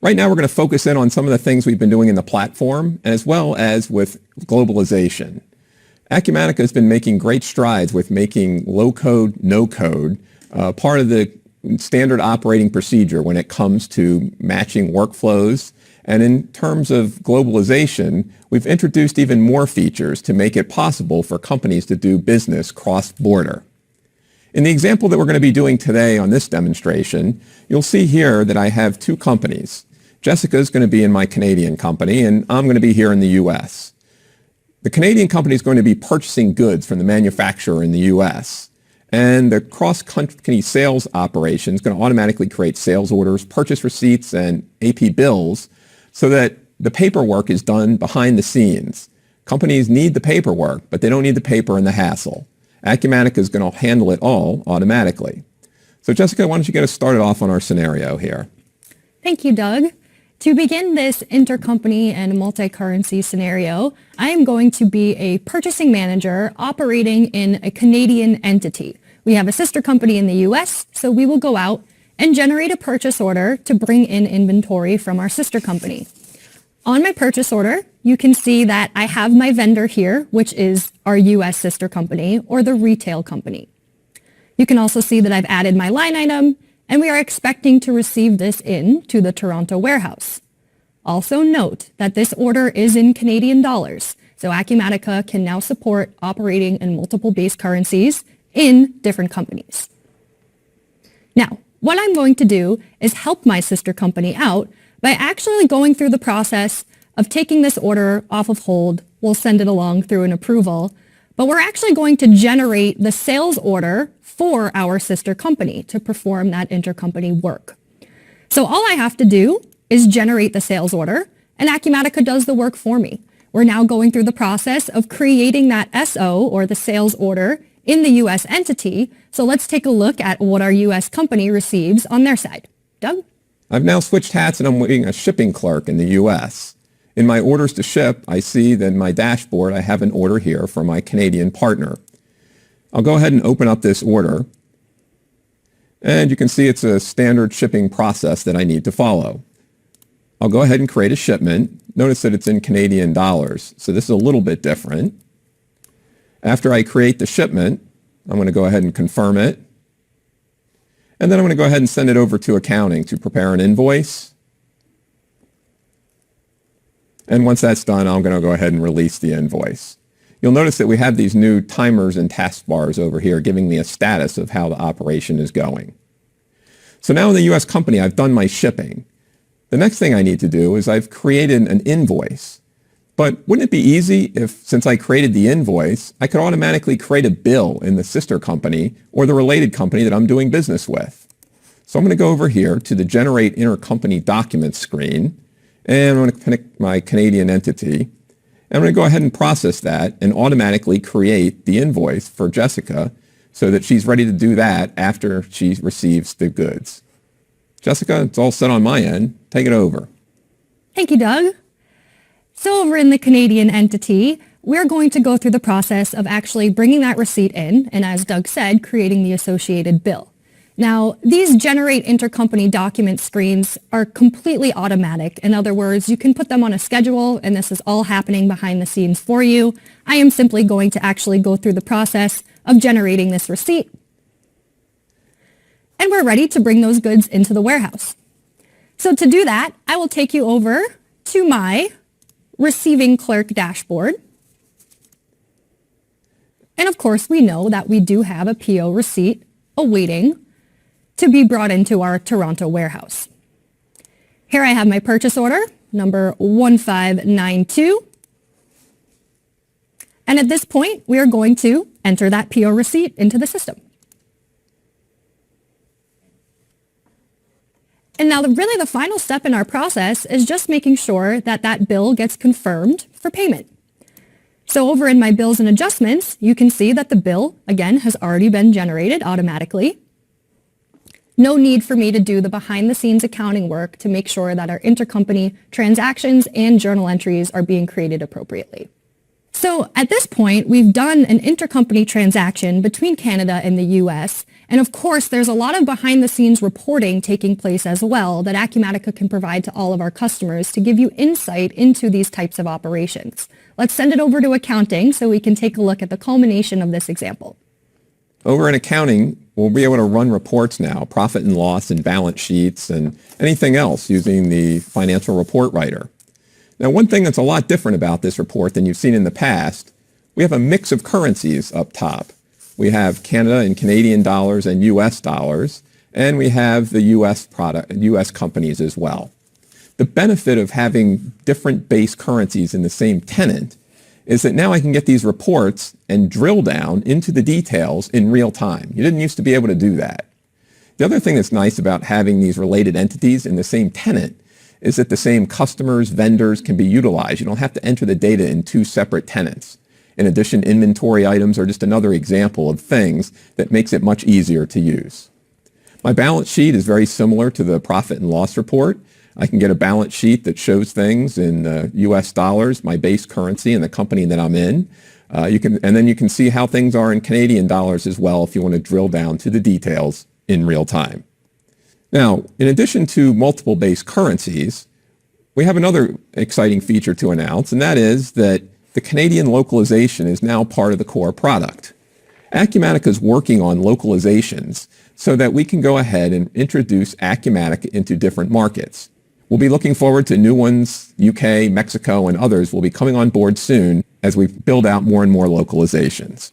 Right now we're going to focus in on some of the things we've been doing in the platform, as well as with globalization. Acumatica has been making great strides with making low-code, no-code part of the standard operating procedure when it comes to matching workflows. And in terms of globalization, we've introduced even more features to make it possible for companies to do business cross-border. In the example that we're going to be doing today on this demonstration, you'll see here that I have two companies. Jessica is going to be in my Canadian company, and I'm going to be here in the U.S. The Canadian company is going to be purchasing goods from the manufacturer in the U.S., and the cross-country sales operation is going to automatically create sales orders, purchase receipts, and AP bills so that the paperwork is done behind the scenes. Companies need the paperwork, but they don't need the paper and the hassle. Acumatica is going to handle it all automatically. So Jessica, why don't you get us started off on our scenario here? Thank you, Doug. To begin this intercompany and multi-currency scenario, I am going to be a purchasing manager operating in a Canadian entity. We have a sister company in the US, so we will go out and generate a purchase order to bring in inventory from our sister company. On my purchase order, you can see that I have my vendor here, which is our US sister company or the retail company. You can also see that I've added my line item, and we are expecting to receive this in to the Toronto warehouse. Also note that this order is in Canadian dollars, so Acumatica can now support operating in multiple base currencies in different companies. Now, what I'm going to do is help my sister company out by actually going through the process of taking this order off of hold. We'll send it along through an approval, but we're actually going to generate the sales order for our sister company to perform that intercompany work. So all I have to do is generate the sales order, and Acumatica does the work for me. We're now going through the process of creating that SO, or the sales order, in the US entity. So let's take a look at what our US company receives on their side. Doug? I've now switched hats and I'm being a shipping clerk in the US. In my orders to ship, I see that in my dashboard I have an order here for my Canadian partner. I'll go ahead and open up this order, and you can see it's a standard shipping process that I need to follow. I'll go ahead and create a shipment. Notice that it's in Canadian dollars, so this is a little bit different. After I create the shipment, I'm going to go ahead and confirm it, and then I'm going to go ahead and send it over to accounting to prepare an invoice. And once that's done, I'm going to go ahead and release the invoice. You'll notice that we have these new timers and taskbars over here giving me a status of how the operation is going. So now in the US company, I've done my shipping. The next thing I need to do is I've created an invoice. But wouldn't it be easy if, since I created the invoice, I could automatically create a bill in the sister company or the related company that I'm doing business with? So I'm going to go over here to the Generate Intercompany Documents screen, and I'm going to pick my Canadian entity. I'm going to go ahead and process that and automatically create the invoice for Jessica so that she's ready to do that after she receives the goods. Jessica, it's all set on my end. Take it over. Thank you, Doug. So over in the Canadian entity, we're going to go through the process of actually bringing that receipt in, and as Doug said, creating the associated bill. Now, these generate intercompany document screens are completely automatic. In other words, you can put them on a schedule, and this is all happening behind the scenes for you. I am simply going to actually go through the process of generating this receipt. And we're ready to bring those goods into the warehouse. So to do that, I will take you over to my receiving clerk dashboard. And of course, we know that we do have a PO receipt awaiting to be brought into our Toronto warehouse. Here I have my purchase order, number 1592. And at this point, we are going to enter that PO receipt into the system. And now really the final step in our process is just making sure that that bill gets confirmed for payment. So over in my bills and adjustments, you can see that the bill, again, has already been generated automatically. No need for me to do the behind-the-scenes accounting work to make sure that our intercompany transactions and journal entries are being created appropriately. So at this point, we've done an intercompany transaction between Canada and the US. And of course, there's a lot of behind-the-scenes reporting taking place as well that Acumatica can provide to all of our customers to give you insight into these types of operations. Let's send it over to accounting so we can take a look at the culmination of this example. Over in accounting, we'll be able to run reports now, profit and loss and balance sheets and anything else using the financial report writer. Now, one thing that's a lot different about this report than you've seen in the past, we have a mix of currencies up top. We have Canada and Canadian dollars and US dollars, and we have the US companies as well. The benefit of having different base currencies in the same tenant is that now I can get these reports and drill down into the details in real time. You didn't used to be able to do that. The other thing that's nice about having these related entities in the same tenant is that the same customers, vendors can be utilized. You don't have to enter the data in two separate tenants. In addition, inventory items are just another example of things that makes it much easier to use. My balance sheet is very similar to the profit and loss report. I can get a balance sheet that shows things in US dollars, my base currency and the company that I'm in. And then you can see how things are in Canadian dollars as well if you want to drill down to the details in real time. Now, in addition to multiple base currencies, we have another exciting feature to announce, and that is that the Canadian localization is now part of the core product. Acumatica is working on localizations so that we can go ahead and introduce Acumatica into different markets. We'll be looking forward to new ones. UK, Mexico, and others will be coming on board soon as we build out more and more localizations.